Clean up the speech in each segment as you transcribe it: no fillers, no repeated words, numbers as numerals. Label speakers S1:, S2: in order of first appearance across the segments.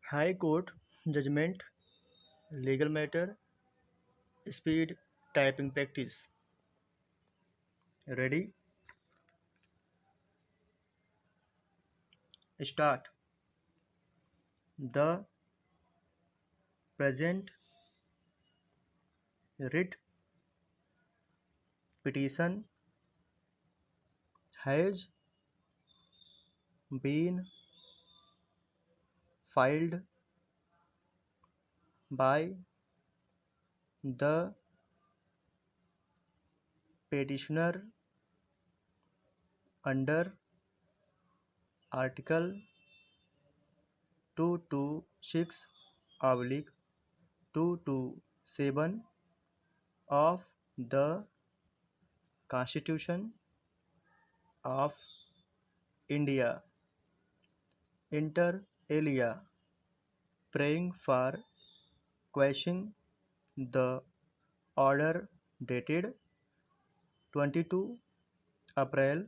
S1: High Court judgment, legal matter, speed, typing practice. Ready? Start. The present writ petition has been filed by the petitioner under Article 226 oblique 227 of the Constitution of India, inter alia, praying for quashing the order dated 22 April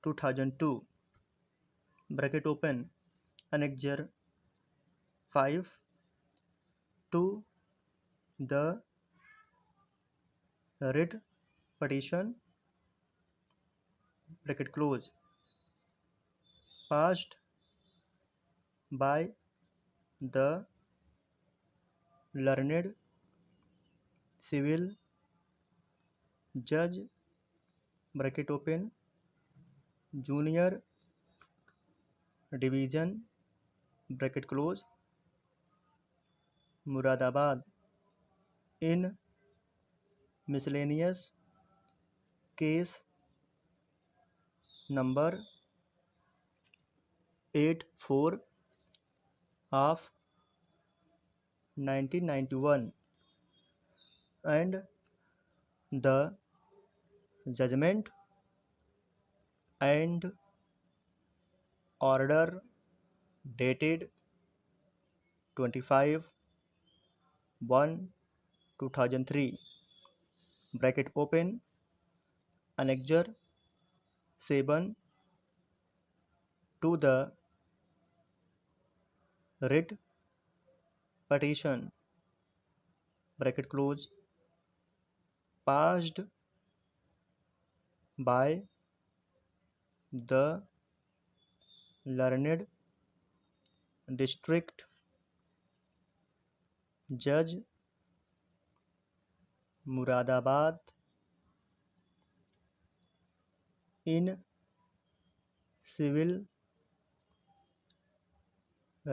S1: 2002, bracket open, Annexure 5 to the writ petition, bracket close, passed by the learned civil judge, bracket open, junior division, bracket close, Muradabad, in miscellaneous case number 84 of 1991, and the judgment and order dated 25/1/2003, bracket open, Annexure 7 to the writ petition, bracket close, passed by the learned district judge, Muradabad, in civil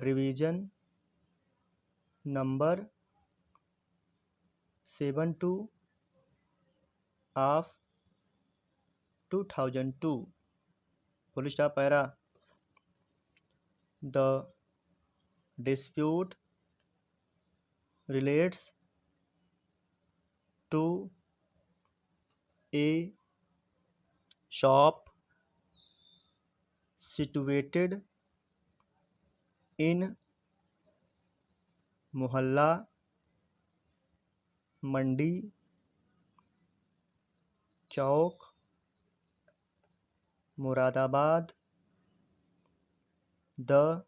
S1: revision number 72 of 2002, full stop para. The dispute relates to a shop situated in Mohalla Mandi Chowk, Muradabad. The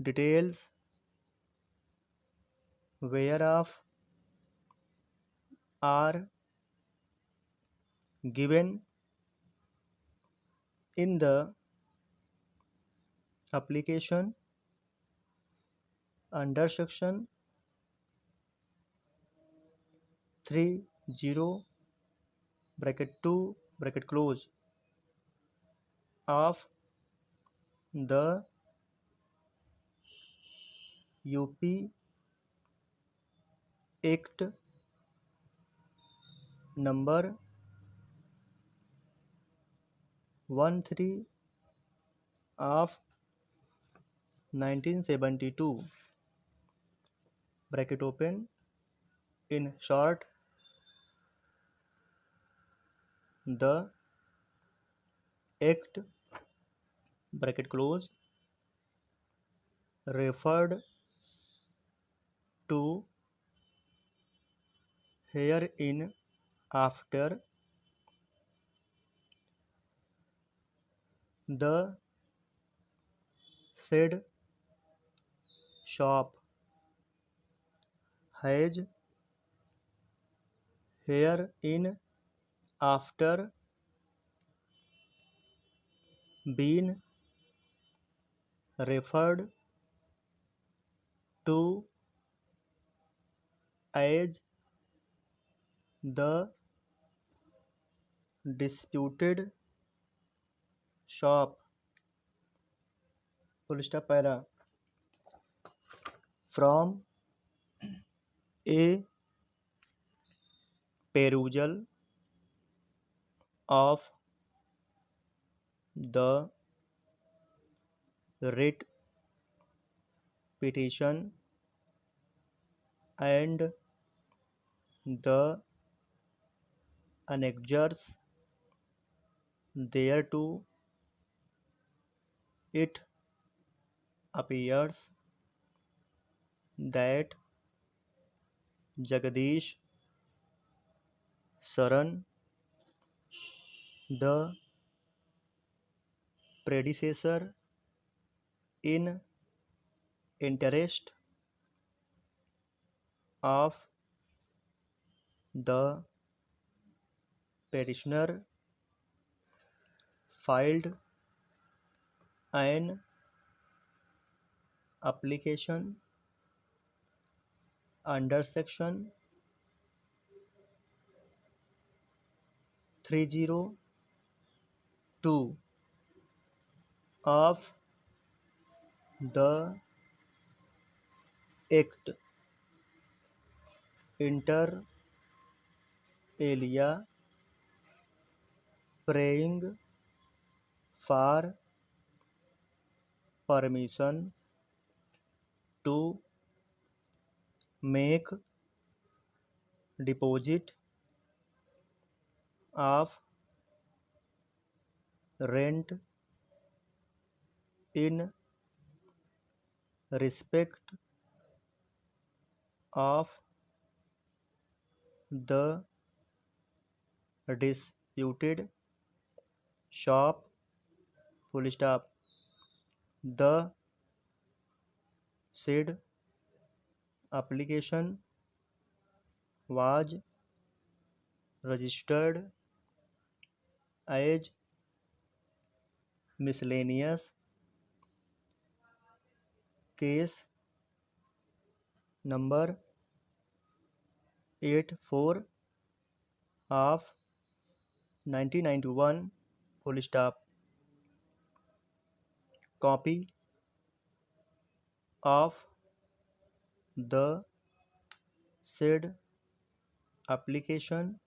S1: details whereof are given in the application under section 30 bracket 2 bracket close of the UP Act number 13 of 1972, bracket open, in short, the act, bracket close, referred to herein after, the said shop has herein after been referred to as the disputed shop. Full stop para. From a perusal of the writ petition and the annexures thereto, it appears that Jagadish Saran, the predecessor in interest of the petitioner, filed an application under section 302 of the Act, inter alia, praying for permission to make deposit of rent in respect of the disputed shop. Full stop. The said application was registered as miscellaneous case number 84 of 1991. Full stop. Copy of the said application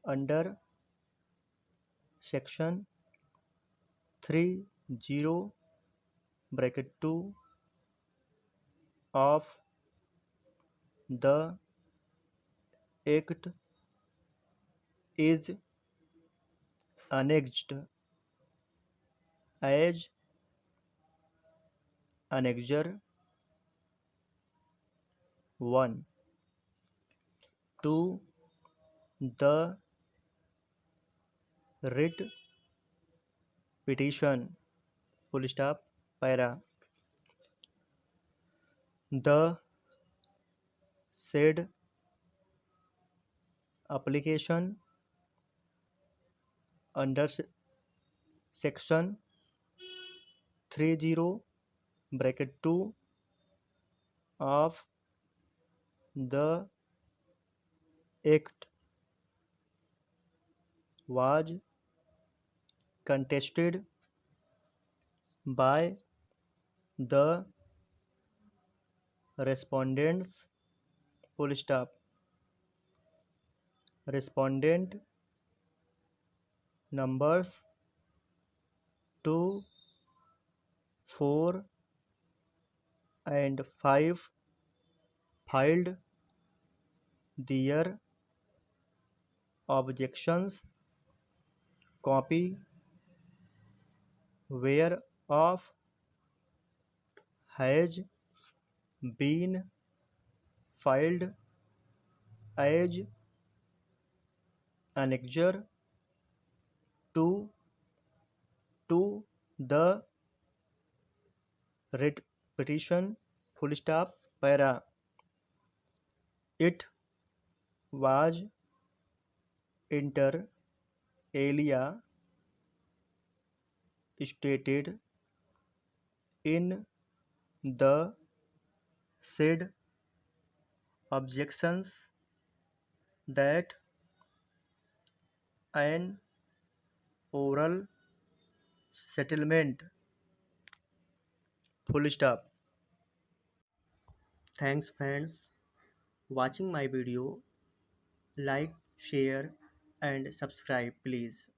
S1: under section 30 bracket 2 of the Act is annexed as Annexure 1 to the writ petition. Full stop. Para. The said application under section 30 bracket 2 of the Act was contested by the respondents. Full stop. Respondent numbers 2, 4 and 5 filed their objections, copy whereof has been filed as annexure 2 to the Writ petition, full stop, para. It was inter alia stated in the said objections that an oral settlement, full stop. Thanks friends watching my video. Like, share and subscribe please.